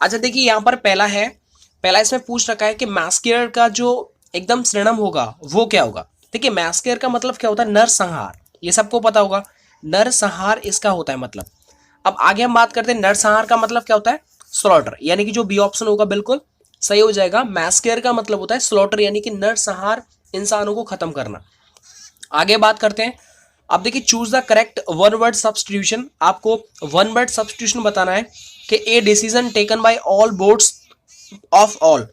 अच्छा देखिए यहाँ पर पहला इसमें पूछ रखा है कि मैस्केयर का जो एकदम सिनोनिम होगा वो क्या होगा। देखिए मैस्केयर का मतलब क्या होता है, नरसंहार, ये सबको पता होगा, नरसंहार इसका होता है मतलब। अब आगे हम बात करते हैं नरसंहार का मतलब क्या होता है, स्लॉटर, यानी कि जो बी ऑप्शन होगा बिल्कुल सही हो जाएगा। मैस्केयर का मतलब होता है स्लॉटर, यानी कि नरसंहार, इंसानों को खत्म करना। आगे बात करते हैं। अब देखिए choose the correct one word substitution, आपको वन वर्ड सब्सटीट्यूशन बताना है कि a decision taken by all boards of all,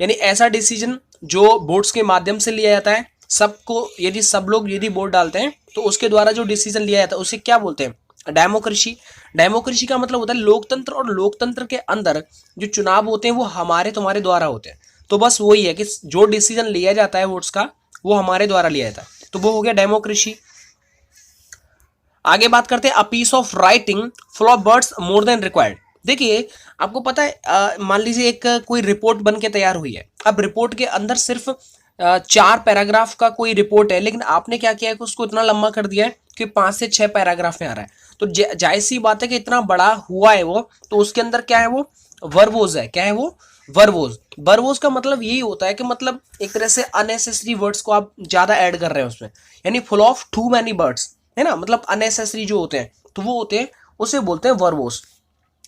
यानी ऐसा डिसीजन जो बोर्ड्स के माध्यम से लिया जाता है, सबको यदि सब लोग यदि वोट डालते हैं तो उसके द्वारा जो डिसीजन लिया जाता है उसे क्या बोलते हैं, डेमोक्रेसी। डेमोक्रेसी का मतलब होता है लोकतंत्र, और लोकतंत्र के अंदर जो चुनाव होते हैं वो हमारे तुम्हारे द्वारा होते हैं। तो बस वही है कि जो डिसीजन लिया जाता है वोट्स का वो हमारे द्वारा लिया जाता है, तो वो हो गया डेमोक्रेसी। आगे बात करते हैं a piece of writing full of words more than required. देखिए आपको पता है मान लीजिए एक कोई रिपोर्ट बन के तैयार हुई है, अब रिपोर्ट के अंदर सिर्फ 4 पैराग्राफ का कोई रिपोर्ट है, लेकिन आपने क्या किया है कि उसको इतना लंबा कर दिया है कि 5 से 6 पैराग्राफ में आ रहा है। तो जाहिर सी बात है कि इतना बड़ा हुआ है वो, तो उसके अंदर क्या है, वो वर्बोज है। क्या है वो, वर्बोज। वर्बोज का मतलब यही होता है कि मतलब एक तरह से अननेसेसरी वर्ड्स को आप ज्यादा ऐड कर रहे हैं उसमें, यानी full of too many words, है ना, मतलब अननेसेसरी जो होते हैं तो वो होते हैं, उसे बोलते हैं वर्बोस,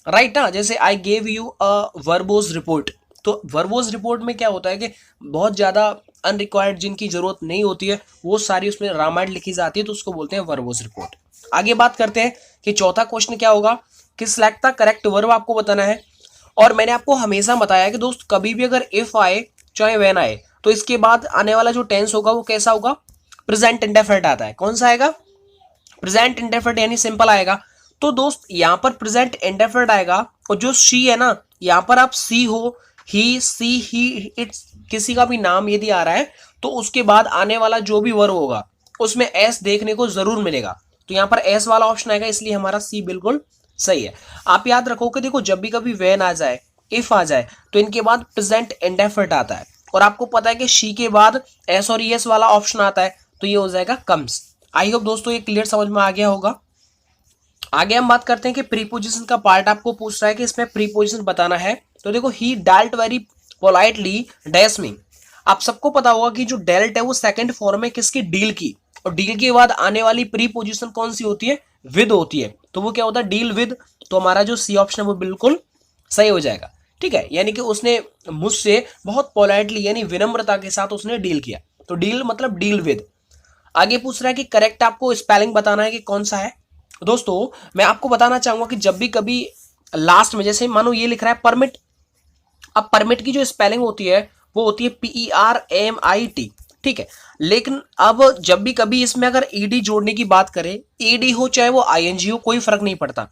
राइट ना। जैसे I gave you a verbose report, तो वर्बोस रिपोर्ट में क्या होता है कि बहुत ज्यादा अनरिक्वायर्ड जिनकी जरूरत नहीं होती है वो सारी उसमें रामायण लिखी जाती है, तो उसको बोलते हैं वर्बोस रिपोर्ट। आगे बात करते हैं कि चौथा क्वेश्चन क्या होगा कि सिलेक्ट द करेक्ट वर्ब आपको बताना है। और मैंने आपको हमेशा बताया कि दोस्त कभी भी अगर इफ आए चाहे व्हेन आए तो इसके बाद आने वाला जो टेंस होगा वो कैसा होगा, प्रेजेंट इंडेफिनिट आता है। कौन सा आएगा, प्रेजेंट इंडेफिनिट, यानी सिंपल आएगा। तो दोस्त यहाँ पर प्रेजेंट इंडेफिनिट आएगा, और जो सी है ना, यहाँ पर आप सी हो, ही, सी, ही, इट्स, किसी का भी नाम यदि आ रहा है तो उसके बाद आने वाला जो भी वर्ब होगा उसमें एस देखने को जरूर मिलेगा, तो यहाँ पर एस वाला ऑप्शन आएगा, इसलिए हमारा सी बिल्कुल सही है। आप याद रखो कि देखो जब भी कभी वेन आ जाए, इफ आ जाए, तो इनके बाद प्रेजेंट इंडेफिनिट आता है, और आपको पता है कि शी के बाद एस और एस वाला ऑप्शन आता है, तो ये हो जाएगा कम्स। आई होप दोस्तों ये क्लियर समझ में आ गया होगा। आगे हम बात करते हैं कि प्रीपोजिशन का पार्ट आपको पूछ रहा है कि इसमें प्रीपोजिशन बताना है। तो देखो he dealt very politely dash me, आप सबको पता होगा कि जो डेल्ट है वो सेकंड फॉर्म है किसकी, डील की, और डील के बाद आने वाली प्रीपोजिशन कौन सी होती है, विद होती है, तो वो क्या होता है, डील विद। तो हमारा जो सी ऑप्शन है वो बिल्कुल सही हो जाएगा, ठीक है, यानी कि उसने मुझसे बहुत पोलाइटली यानी विनम्रता के साथ उसने डील किया, तो डील मतलब डील विद। आगे पूछ रहा है कि करेक्ट आपको स्पेलिंग बताना है कि कौन सा है। दोस्तों मैं आपको बताना चाहूंगा कि जब भी कभी लास्ट में जैसे मानो ये लिख रहा है परमिट, अब परमिट की जो स्पेलिंग होती है वो होती है PERMIT, ठीक है, लेकिन अब जब भी कभी इसमें अगर ईडी जोड़ने की बात करें, ईडी हो चाहे वो ING हो, कोई फर्क नहीं पड़ता।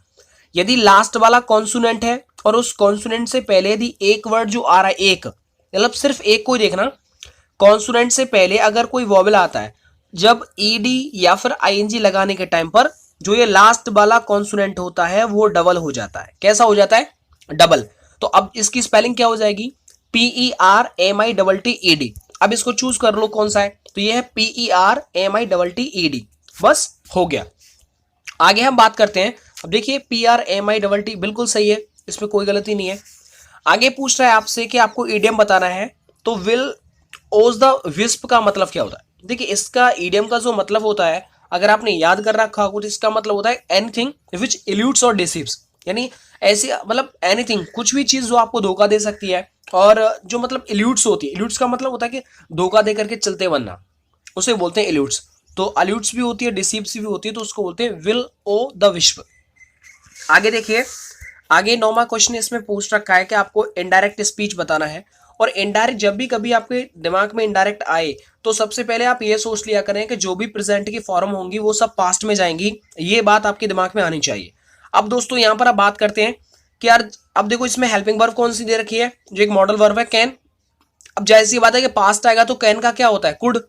यदि लास्ट वाला कॉन्सोनेंट है और उस कॉन्सोनेंट से पहले यदि एक वर्ड जो आ रहा है, एक मतलब सिर्फ एक को ही देखना, कॉन्सोनेंट से पहले अगर कोई वॉवेल आता है, जब ईडी या फिर ING लगाने के टाइम पर जो ये लास्ट वाला कॉन्सोनेंट होता है वो डबल हो जाता है। कैसा हो जाता है, डबल। तो अब इसकी स्पेलिंग क्या हो जाएगी, PERMITTED। अब इसको चूज कर लो कौन सा है, तो ये है PERMITTED, बस हो गया। आगे हम बात करते हैं। अब देखिए PRMITT बिल्कुल सही है, इसमें कोई गलती नहीं है। आगे पूछ रहा है आपसे कि आपको ईडियम बताना है, तो विल ओज द विस्प का मतलब क्या होता है। देखिए इसका ईडियम का जो मतलब होता है, अगर आपने याद कर रखा हो तो इसका मतलब होता है एनीथिंग विच इल्यूड्स और डिसीव्स, यानी ऐसी मतलब एनीथिंग, कुछ भी चीज जो आपको धोखा दे सकती है, और जो मतलब इल्यूड्स होती है, इल्यूड्स का मतलब होता है कि धोखा दे करके चलते बनना, उसे बोलते हैं इल्यूड्स। तो अल्यूड्स भी होती है, डिसीव्स भी होती है, तो उसको बोलते हैं विल ओ द विश्व। आगे देखिए, आगे 9वां क्वेश्चन इसमें पूछ रखा है कि आपको इनडायरेक्ट स्पीच बताना है। और इनडायरेक्ट जब भी कभी आपके दिमाग में इनडायरेक्ट आए तो सबसे पहले आप ये सोच लिया करें कि जो भी प्रेजेंट की फॉर्म होंगी वो सब पास्ट में जाएंगी, ये बात आपके दिमाग में आनी चाहिए। अब दोस्तों यहां पर आप बात करते हैं कि यार अब देखो इसमें हेल्पिंग वर्ब कौन सी दे रखी है, जो एक मॉडल वर्ब है कैन। अब जैसी बात है कि पास्ट आएगा तो कैन का क्या होता है, कुड,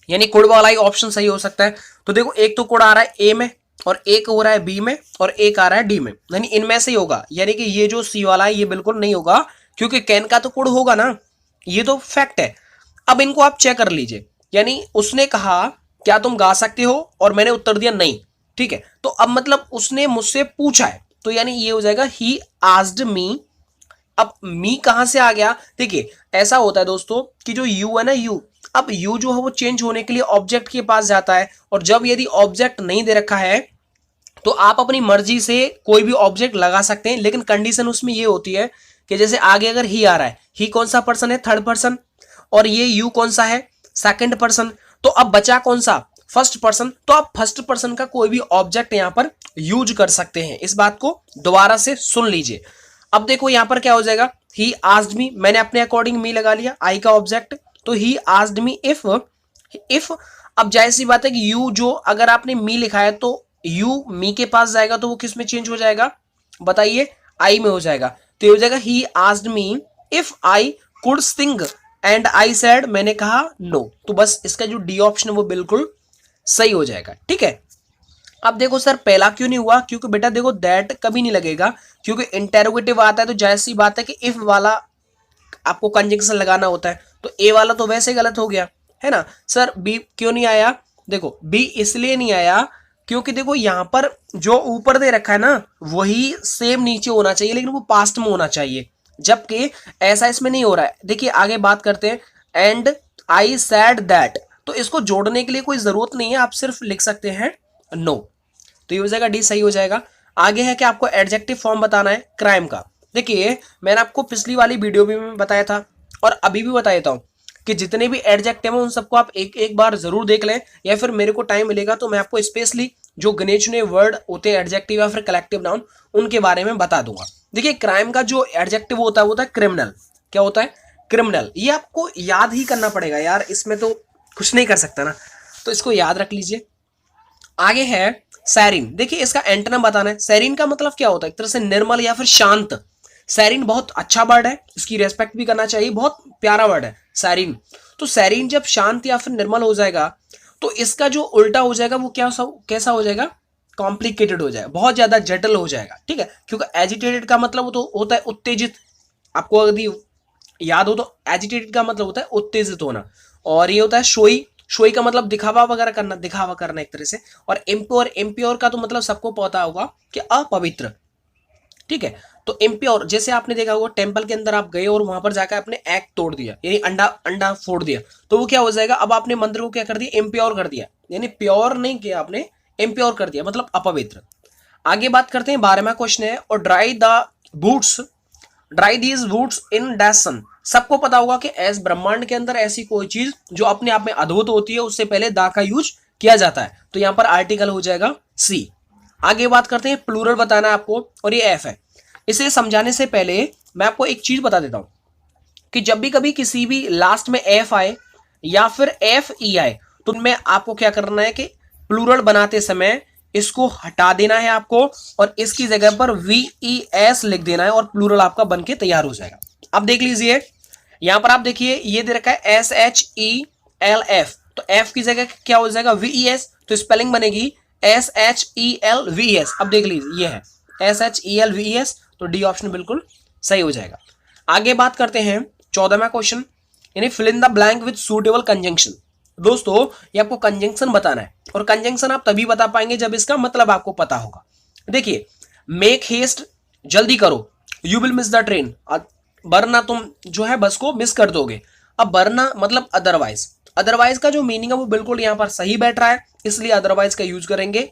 यानी कुड वाला ही ऑप्शन सही हो सकता है। तो देखो एक तो कुड आ रहा है ए में, और एक हो रहा है बी में, और एक आ रहा है डी में, यानी इनमें से ही होगा, यानी कि ये जो सी वाला है ये बिल्कुल नहीं होगा, क्योंकि कैन का तो कुड होगा ना, ये तो फैक्ट है। अब इनको आप चेक कर लीजिए, यानी उसने कहा क्या तुम गा सकते हो, और मैंने उत्तर दिया नहीं, ठीक है, तो अब मतलब उसने मुझसे पूछा है, तो यानी ये हो जाएगा ही आस्क्ड मी अब मी कहां से आ गया? देखिए ऐसा होता है दोस्तों कि जो यू है ना, यू, अब यू जो है वो चेंज होने के लिए ऑब्जेक्ट के पास जाता है, और जब यदि ऑब्जेक्ट नहीं दे रखा है तो आप अपनी मर्जी से कोई भी ऑब्जेक्ट लगा सकते हैं, लेकिन कंडीशन उसमें ये होती है कि जैसे आगे अगर ही आ रहा है, ही कौन सा पर्सन है? थर्ड पर्सन, और ये यू कौन सा है? Second person. तो अब बचा कौन सा? First person. तो आप फर्स्ट पर्सन का कोई भी ऑब्जेक्ट यहां पर यूज कर सकते हैं। इस बात को दोबारा से सुन लीजिए। अब देखो यहां पर क्या हो जाएगा, ही आस्क्ड मी, मैंने अपने अकॉर्डिंग मी लगा लिया, आई का ऑब्जेक्ट, तो ही आस्क्ड मी इफ अब जाहिर सी बात है कि यू जो अगर आपने मी लिखा है तो यू मी के पास जाएगा तो वो किस में चेंज हो जाएगा? बताइए, आई में हो जाएगा। तो ये हो जाएगा he asked me if I could sing and I said, मैंने कहा नो। तो बस इसका जो डी ऑप्शन है वो बिल्कुल सही हो जाएगा। ठीक है। अब देखो सर पहला क्यों नहीं हुआ? क्योंकि बेटा देखो दैट कभी नहीं लगेगा, क्योंकि इंटेरोगेटिव आता है तो जाहिर सी बात है कि इफ वाला आपको कंजंक्शन लगाना होता है, तो ए वाला तो वैसे गलत हो गया, है ना। सर बी क्यों नहीं आया? देखो बी इसलिए नहीं आया क्योंकि देखो यहां पर जो ऊपर दे रखा है ना वही सेम नीचे होना चाहिए, लेकिन वो पास्ट में होना चाहिए, जबकि ऐसा इसमें नहीं हो रहा है। देखिए आगे बात करते हैं, एंड आई सैड दैट, तो इसको जोड़ने के लिए कोई जरूरत नहीं है, आप सिर्फ लिख सकते हैं नो। तो ये हो जाएगा डी, सही हो जाएगा। आगे है कि आपको एडजेक्टिव फॉर्म बताना है क्राइम का। देखिए मैंने आपको पिछली वाली वीडियो में बताया था और अभी भी बता देता हूं कि जितने भी एडजेक्टिव हैं उन सबको आप एक एक बार जरूर देख लें, या फिर मेरे को टाइम मिलेगा तो मैं आपको स्पेशली जो गिने चुने वर्ड होते हैं एडजेक्टिव या फिर कलेक्टिव नाउन उनके बारे में बता दूंगा। देखिए क्राइम का जो एडजेक्टिव होता है वो होता है क्रिमिनल। क्या होता है? क्रिमिनल। ये आपको याद ही करना पड़ेगा यार, इसमें तो कुछ नहीं कर सकता ना, तो इसको याद रख लीजिए। आगे है सैरिन। देखिए इसका एंटोनिम बताना है। सैरिन का मतलब क्या होता है? एक तरह से निर्मल या फिर शांत। सैरिन बहुत अच्छा वर्ड है, इसकी रेस्पेक्ट भी करना चाहिए, बहुत प्यारा वर्ड है सैरिन। तो सैरिन जब शांत या फिर निर्मल हो जाएगा तो इसका जो उल्टा हो जाएगा वो कैसा हो जाएगा? कॉम्प्लिकेटेड हो जाएगा, बहुत ज्यादा जटिल हो जाएगा। ठीक है, क्योंकि एजिटेटेड का मतलब तो होता है उत्तेजित। आपको यदि याद हो तो एजिटेटेड का मतलब होता है उत्तेजित होना, और ये होता है शोई। शोई का मतलब दिखावा वगैरह करना, दिखावा करना एक तरह से। और इम्प्योर, इम्प्योर का तो मतलब सबको पता होगा कि अपवित्र। ठीक है, तो इम्प्योर जैसे आपने देखा होगा टेंपल के अंदर आप गए और वहां पर जाकर आपने एग तोड़ दिया, यानी अंडा अंडा फोड़ दिया, तो वो क्या हो जाएगा? अब आपने मंदिर को क्या कर दिया? इम्प्योर कर दिया, यानी प्योर नहीं किया आपने, इम्प्योर कर दिया, मतलब अपवित्र। आगे बात करते हैं 12वां क्वेश्चन है, और dry the boots, dry these boots in डैसन। सबको पता होगा कि एस ब्रह्मांड के अंदर ऐसी कोई चीज जो अपने आप में अद्भुत होती है उससे पहले दा का यूज किया जाता है, तो यहां पर आर्टिकल हो जाएगा सी। आगे बात करते हैं प्लूरल बताना है आपको, और ये एफ है। इसे समझाने से पहले मैं आपको एक चीज बता देता हूं कि जब भी कभी किसी भी लास्ट में एफ आए या फिर एफ ई आए तो उनमें आपको क्या करना है कि प्लूरल बनाते समय इसको हटा देना है आपको, और इसकी जगह पर वी ई एस लिख देना है और प्लूरल आपका बन के तैयार हो जाएगा। अब देख लीजिए यहां पर आप देखिए ये दे रखा है S H E L F, तो एफ की जगह क्या हो जाएगा? वी ई एस, तो स्पेलिंग बनेगी S H E L V S. अब देख लीजिए ये है S H E L V S, तो डी ऑप्शन बिल्कुल सही हो जाएगा। आगे बात करते हैं 14वां क्वेश्चन, यानी fill in the blank with suitable conjunction. दोस्तों ये आपको कंजंक्शन बताना है, और कंजंक्शन आप तभी बता पाएंगे जब इसका मतलब आपको पता होगा। देखिए मेक हेस्ट, जल्दी करो, you will miss the train, वरना तुम जो है बस को मिस कर दोगे। अब वरना मतलब अदरवाइज, अदरवाइज का जो मीनिंग है वो बिल्कुल यहां पर सही बैठ रहा है, इसलिए अदरवाइज का यूज करेंगे।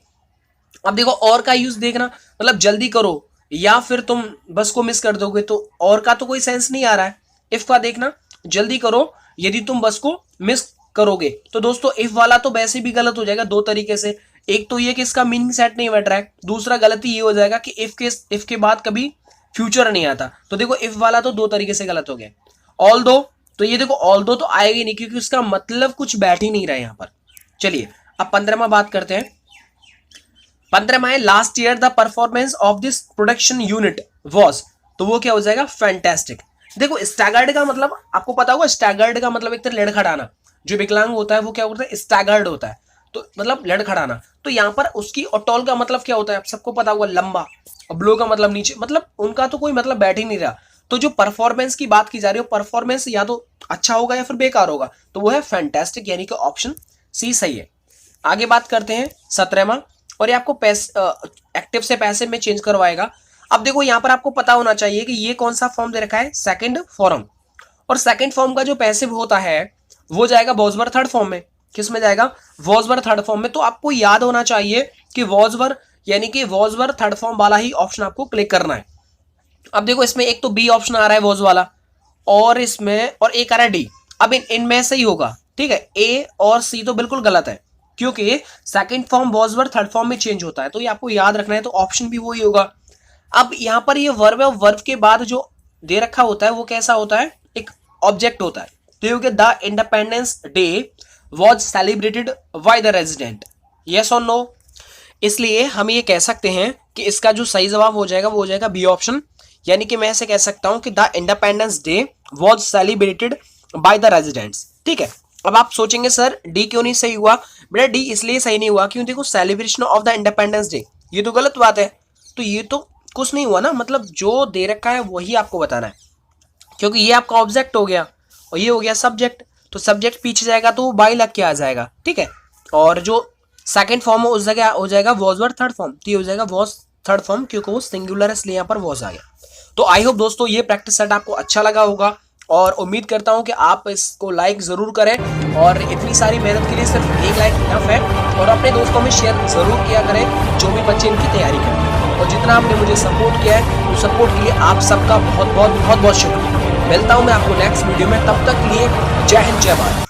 अब देखो और का यूज देखना, मतलब जल्दी करो या फिर तुम बस को मिस कर दोगे, तो और का तो कोई सेंस नहीं आ रहा है। इफ का देखना, जल्दी करो यदि तुम बस को मिस करोगे, तो दोस्तों इफ वाला तो वैसे भी गलत हो जाएगा दो तरीके से। एक तो ये कि इसका मीनिंग सेट नहीं बैठ रहा है, दूसरा गलती ये हो जाएगा कि इफ के बाद कभी फ्यूचर नहीं आता। तो देखो इफ वाला तो दो तरीके से गलत हो गया। ऑल दो, तो ये देखो ऑल दो तो आएगा ही नहीं क्योंकि उसका मतलब कुछ बैठ ही नहीं रहा है यहां पर। चलिए अब 15वां बात करते हैं। 15वां है last year the performance of this production unit was, तो वो क्या हो जाएगा? फैंटेस्टिक। देखो स्टैगर्ड का मतलब आपको पता होगा, स्टैगर्ड का मतलब एक तरह लड़खड़ाना, जो विकलांग होता है वो क्या होता है? स्टैगर्ड होता है, तो मतलब लड़खड़ाना। तो यहाँ पर उसकी, और टॉल का मतलब क्या होता है? आप सबको पता होगा लंबा, और ब्लो का मतलब नीचे, मतलब उनका तो कोई मतलब बैठ ही नहीं रहा। तो जो परफॉर्मेंस की बात की जा रही है, परफॉर्मेंस या तो अच्छा होगा या फिर बेकार होगा, तो वो है फैंटास्टिक, यानी कि ऑप्शन सी सही है। आगे बात करते हैं 17वां, और ये आपको एक्टिव से पैसिव में चेंज करवाएगा। अब देखो यहाँ पर आपको पता होना चाहिए कि ये कौन सा फॉर्म दे रखा है, सेकंड फॉर्म, और सेकंड फॉर्म का जो पैसिव होता है वो जाएगा वॉल्सबर थर्ड फॉर्म में। किस में जाएगा, वॉल्सबर थर्ड फॉर्म में। तो आपको याद होना चाहिए कि वॉल्सबर यानी कि वॉल्सबर थर्ड फॉर्म वाला ही ऑप्शन आपको क्लिक करना है। अब देखो इसमें एक तो बी ऑप्शन आ रहा है वॉज वाला, और इसमें और एक आ रहा है डी। अब इनमें से ही होगा, ठीक है। ए और सी तो बिल्कुल गलत है, क्योंकि second form was verb third form में चेंज होता है, तो ये आपको याद रखना है। तो ऑप्शन भी वही होगा। अब यहां पर ये वर्ब है, वर्ब के बाद जो दे रखा होता है वो कैसा होता है, एक ऑब्जेक्ट होता है। तो ये the independence day was celebrated by the resident, yes और नो। इसलिए हम ये कह सकते हैं कि इसका जो सही जवाब हो जाएगा वो हो जाएगा बी ऑप्शन, यानी कि मैं ऐसे कह सकता हूं कि the independence day was celebrated by the residents, ठीक है। अब आप सोचेंगे सर डी क्यों नहीं सही हुआ, बेटा डी इसलिए सही नहीं हुआ क्यों, देखो celebration of the independence day ये तो गलत बात है, तो ये तो कुछ नहीं हुआ ना, मतलब जो दे रखा है वही आपको बताना है, क्योंकि ये आपका ऑब्जेक्ट हो गया और ये हो गया सब्जेक्ट, तो सब्जेक्ट पीछे जाएगा तो बाई लग के आ जाएगा, ठीक है। और जो सेकंड फॉर्म है उस जगह हो जाएगा वॉज वर्ब थर्ड फॉर्म, तो ये हो जाएगा वॉज थर्ड फॉर्म, क्योंकि वो सिंगुलर है इसलिए यहाँ पर वॉज आ गया। तो आई होप दोस्तों ये प्रैक्टिस सेट आपको अच्छा लगा होगा, और उम्मीद करता हूं कि आप इसको लाइक जरूर करें, और इतनी सारी मेहनत के लिए सिर्फ एक लाइक इनफ है, और अपने दोस्तों में शेयर जरूर किया करें जो भी बच्चे इनकी तैयारी करें। और जितना आपने मुझे सपोर्ट किया है उस सपोर्ट के लिए आप सबका बहुत बहुत बहुत बहुत शुक्रिया। मिलता हूं मैं आपको नेक्स्ट वीडियो में, तब तक के लिए जय हिंद जय भारत।